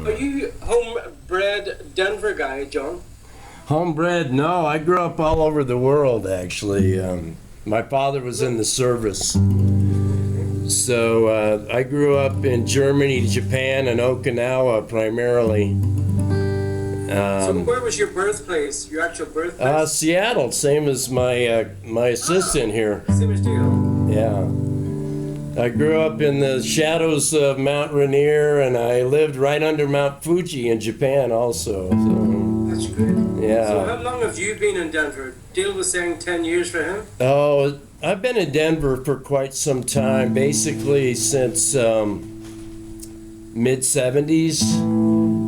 Are you homebred Denver guy, John? Homebred? No, I grew up all over the world, actually. My father was in the service. So I grew up in Germany, Japan, and Okinawa primarily. So where was your birthplace, your actual birthplace? Seattle, same as my assistant here. Same as you. Yeah. I grew up in the shadows of Mount Rainier, and I lived right under Mount Fuji in Japan also. So, that's great. Yeah. So how long have you been in Denver? Dale was saying 10 years for him? Oh, I've been in Denver for quite some time, basically since mid-70s,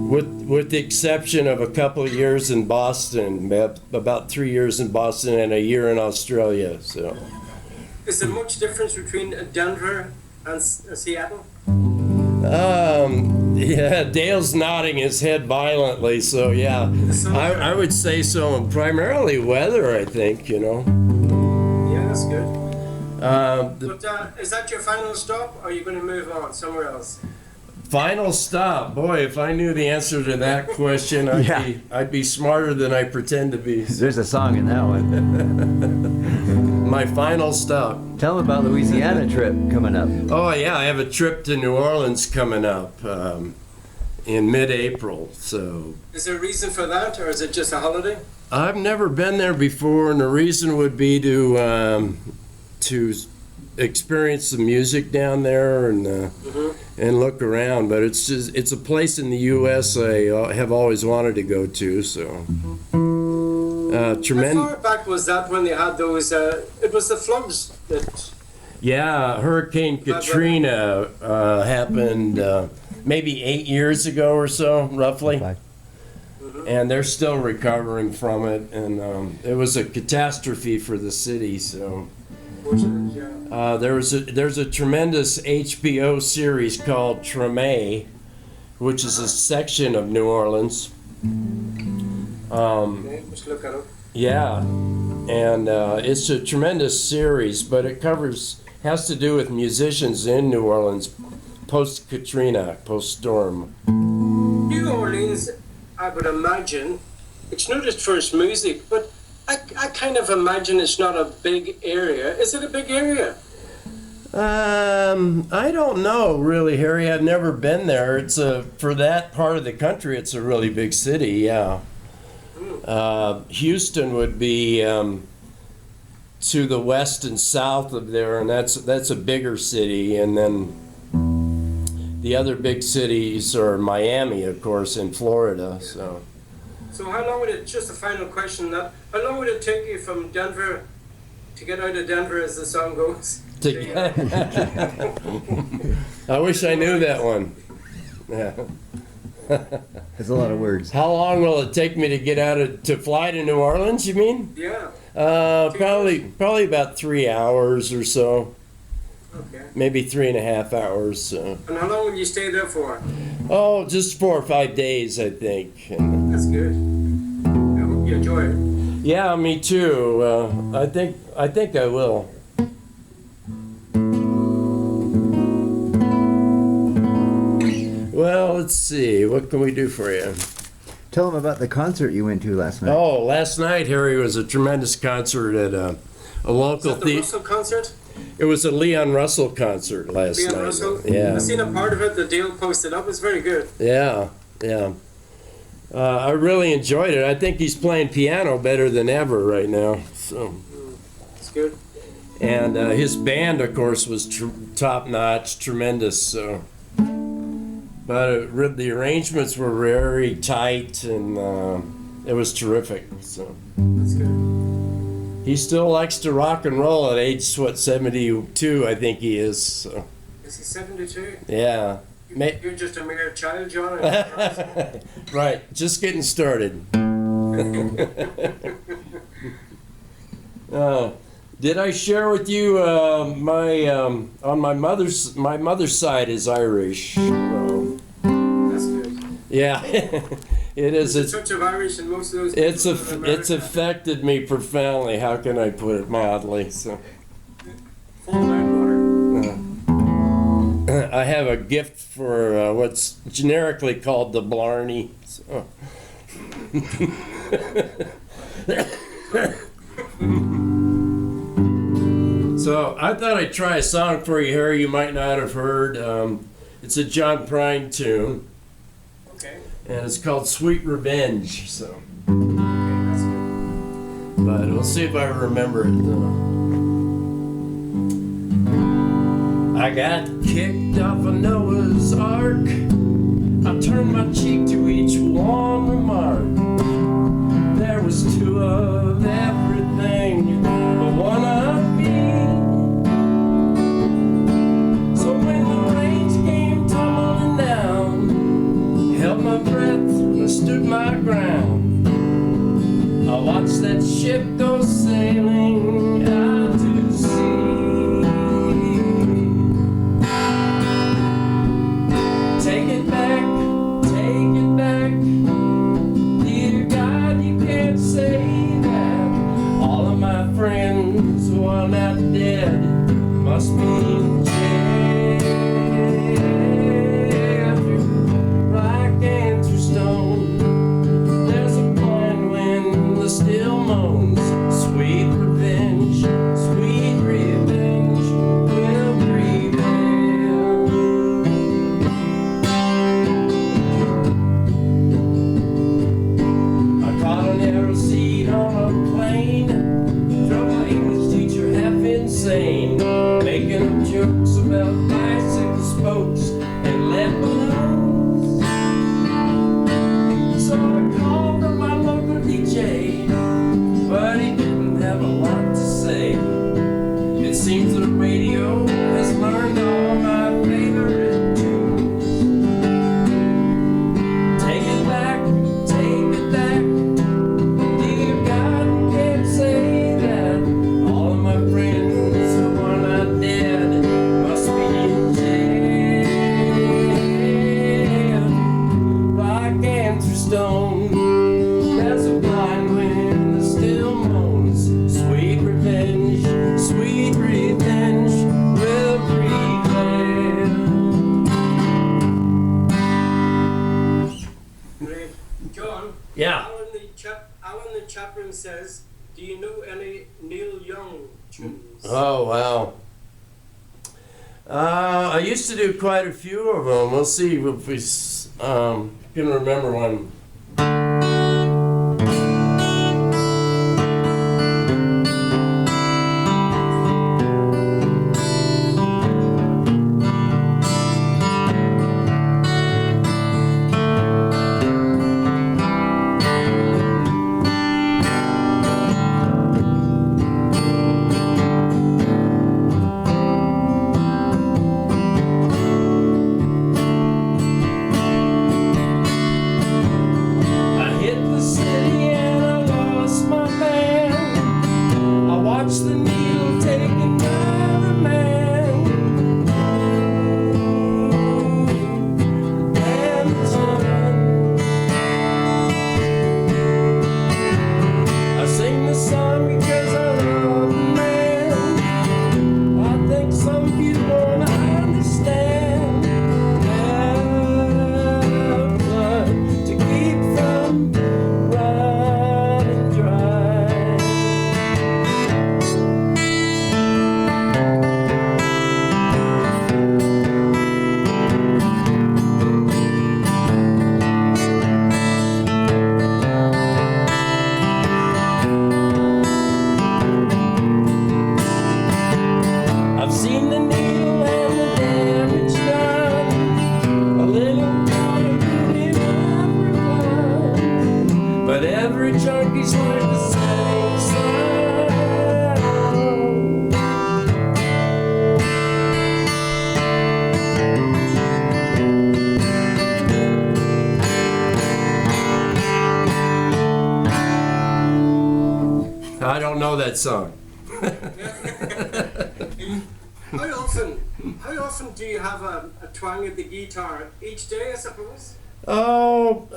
with the exception of a couple of years in Boston, about 3 years in Boston and a year in Australia. So. Is there much difference between Denver and Seattle? Yeah, Dale's nodding his head violently, so yeah, I would say so, and primarily weather, I think, you know. Yeah, that's good. But is that your final stop, or are you going to move on somewhere else? Final stop, boy, if I knew the answer to that question, I'd be smarter than I pretend to be. There's a song in that one. My final stop. Tell them about Louisiana trip coming up. Oh yeah, I have a trip to New Orleans coming up in mid-April. So. Is there a reason for that, or is it just a holiday? I've never been there before, and the reason would be to experience the music down there and look around. But it's a place in the U.S. I have always wanted to go to. So. How far back was that when they had those, it was the floods that... Yeah, Hurricane Katrina happened maybe 8 years ago or so, roughly. And they're still recovering from it, and it was a catastrophe for the city, so... There's a tremendous HBO series called Treme, which is a section of New Orleans. Okay, let's look at it. Yeah, and it's a tremendous series, but it has to do with musicians in New Orleans post-Katrina, post-storm. New Orleans, I would imagine, it's not just for its music, but I kind of imagine it's not a big area. Is it a big area? I don't know, really, Harry. I've never been there. For that part of the country, it's a really big city, yeah. Houston would be to the west and south of there, and that's a bigger city. And then the other big cities are Miami, of course, in Florida. So how long would it? Just a final question. How long would it take you from Denver to get out of Denver, as the song goes? I wish I knew that one. Yeah. There's a lot of words. How long will it take me to get to fly to New Orleans, you mean? Yeah. Probably about 3 hours or so. Okay. Maybe 3.5 hours. So. And how long will you stay there for? Oh, just 4 or 5 days, I think. And, that's good. I hope you enjoy it. Yeah, me too. I think I will. Well, let's see. What can we do for you? Tell them about the concert you went to last night. Oh, last night, Harry, was a tremendous concert at a local theater. Was that the Russell concert? It was a Leon Russell concert last night. Leon Russell? Yeah. I've seen a part of it that Dale posted up. It's very good. Yeah, yeah. I really enjoyed it. I think he's playing piano better than ever right now. So. It's good. And his band, of course, was top-notch, tremendous. So. But the arrangements were very tight, and it was terrific. So. That's good. He still likes to rock and roll at age, 72, I think he is. So. Is he 72? Yeah. You're just a mere child, John. Right, just getting started. Did I share with you on my mother's side is Irish. That's good. Yeah, it is. There's a touch of Irish in most of those. It's affected me profoundly. How can I put it mildly? So. Fall down water. I have a gift for what's generically called the Blarney. So. So I thought I'd try a song for you here you might not have heard. It's a John Prine tune. Okay. And it's called Sweet Revenge. So. Okay, that's good. But we'll see if I remember it. I got kicked off a Noah's Ark. I turned my cheek to each one remark. There was two of everything, but one of me. So when the rains came tumbling down, held my breath and I stood my ground. I watched that ship go sailing out to sea. Take it back, dear God, you can't say that. All of my friends who are not dead must be in jail. Through rock and through stone, there's a blind wind that still moans. Sweet revenge will prevail. I caught an arrow seat on a plane, drove my English teacher half insane, making up jokes about bicycle spokes and lead balloons. So I called up my local DJ, but he didn't have a lot to say. It seems the radio has learned all my favorite tunes. Take it back, dear God, you can't say that. All of my friends who are not dead must be in jail. Rock and through stone, there's a blind wind that still moans. Sweet revenge will prevail. Great. John? Yeah. Alan the Chaplain says, do you know any Neil Young tunes? Oh, wow. I used to do quite a few of them. We'll see if we can remember one. I hit the city and I lost my man. I watched the needle take another man. And it's done. I sing the song because I love the man. I think some people don't understand. Have blood to keep from running dry. I've seen the needle and the damage done. A little good in everyone, but every junkie's like the same sound. I don't know that song. How often do you have a twang of the guitar? Each day, I suppose? Oh,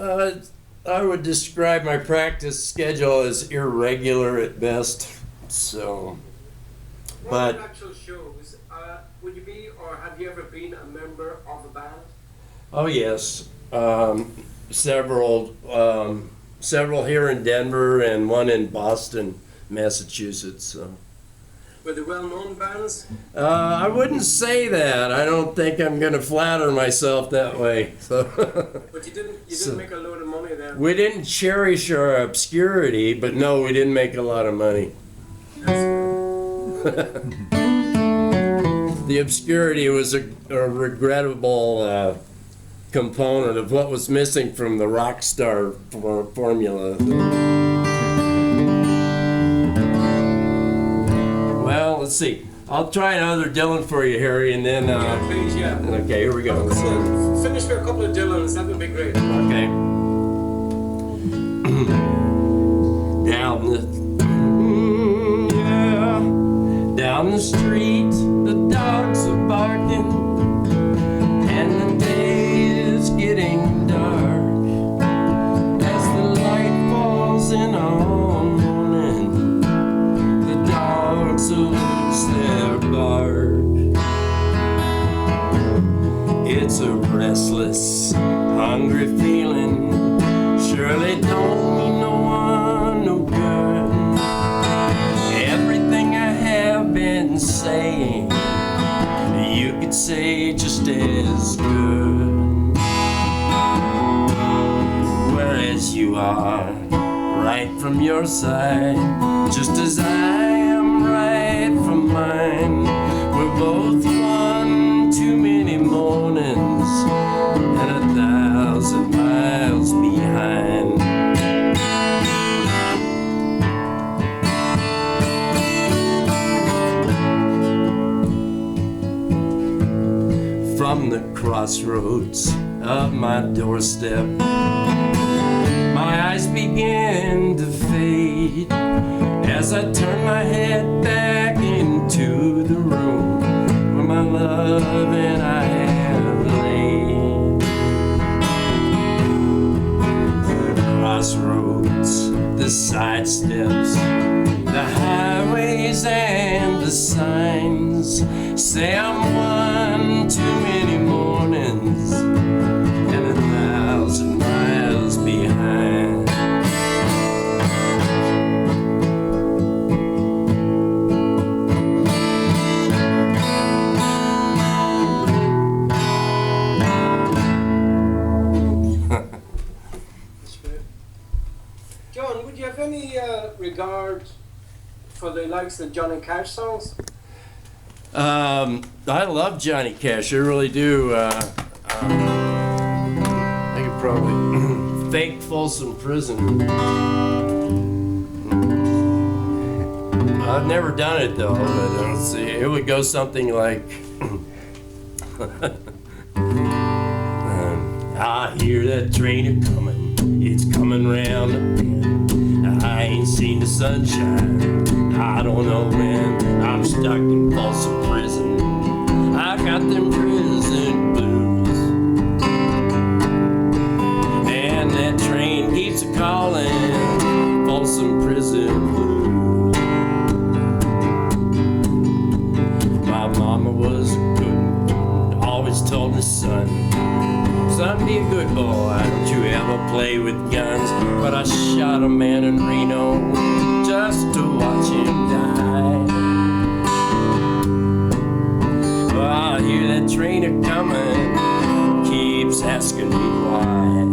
I would describe my practice schedule as irregular at best. So, What but about actual shows? Would you be, or have you ever been a member Oh yes, several here in Denver and one in Boston, Massachusetts. So. Were they well-known bands? I wouldn't say that. I don't think I'm going to flatter myself that way. So. But you didn't make a load of money then. We didn't cherish our obscurity, but no, we didn't make a lot of money. The obscurity was a regrettable component of what was missing from the rock star formula. Well, let's see. I'll try another Dylan for you, Harry, and then... Yeah, please, yeah. Okay, here we go. So, finish with a couple of Dylans, that would be great. Okay. Down the street, the dogs are barking, and the day is getting dark. As the light falls in on morning, the dogs will lose their bark. It's a restless, hungry feeling, surely don't mean no one no good. Everything I have been saying, you could say just as good. Whereas you are right from your side, just as I am right from mine. We're both one too many mornings and 1,000 miles behind. From the crossroads of my doorstep, my eyes begin to fade as I turn my head back into the room where my love and I have laid. The crossroads, the side steps, the highways and the signs say I'm one too many mornings and 1,000 miles behind. John, would you have any regard for the likes of Johnny Cash songs? I love Johnny Cash, I really do. I could probably fake Folsom Prison. I've never done it though, but let's see. It would go something like I hear that train a-comin', it's coming round the bend. I ain't seen the sunshine, I don't know when. I'm stuck in Folsom Prison, I got them prison blues. And that train keeps a-calling, Folsom Prison blues. My mama was a good one, always told me, son, be a good boy, don't you ever play with guns. But I shot a man in Reno just to watch him die. Well, I hear that train a-comin', keeps asking me why.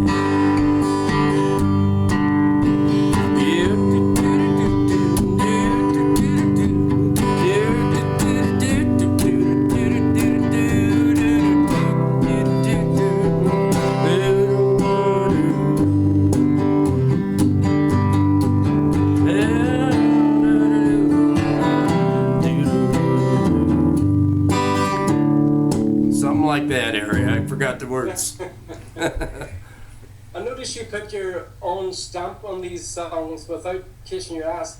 Like that area. I forgot the words. I noticed you put your own stamp on these songs without kissing your ass.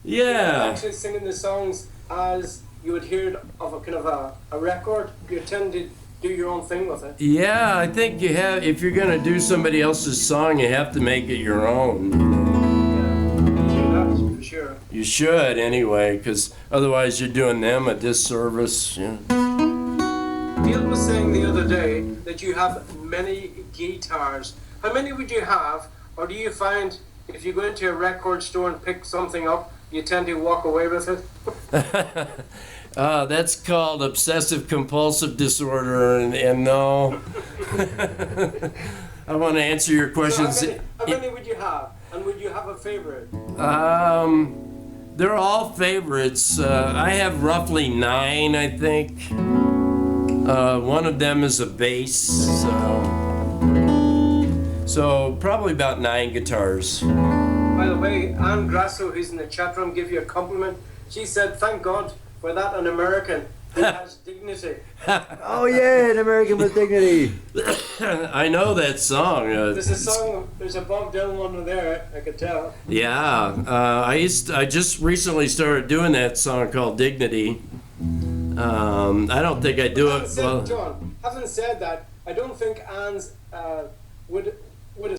Yeah. You're actually singing the songs as you would hear it of a kind of a record. You tend to do your own thing with it. Yeah, I think you have. If you're gonna do somebody else's song, you have to make it your own. Yeah, that's for sure. You should anyway, because otherwise you're doing them a disservice. Yeah. Neil was saying the other day that you have many guitars. How many would you have? Or do you find if you go into a record store and pick something up, you tend to walk away with it? That's called obsessive compulsive disorder, and no. I want to answer your questions. So how many would you have? And would you have a favorite? They're all favorites. I have roughly 9, I think. One of them is a bass. So probably about 9 guitars. By the way, Anne Grasso, who's in the chat room, give you a compliment. She said, "Thank God for that, an American who has dignity." Oh yeah, an American with dignity. I know that song. There's a song. There's a Bob Dylan one there. I could tell. Yeah, I just recently started doing that song called Dignity. I don't think I do it well. John, having said that, I don't think Anne's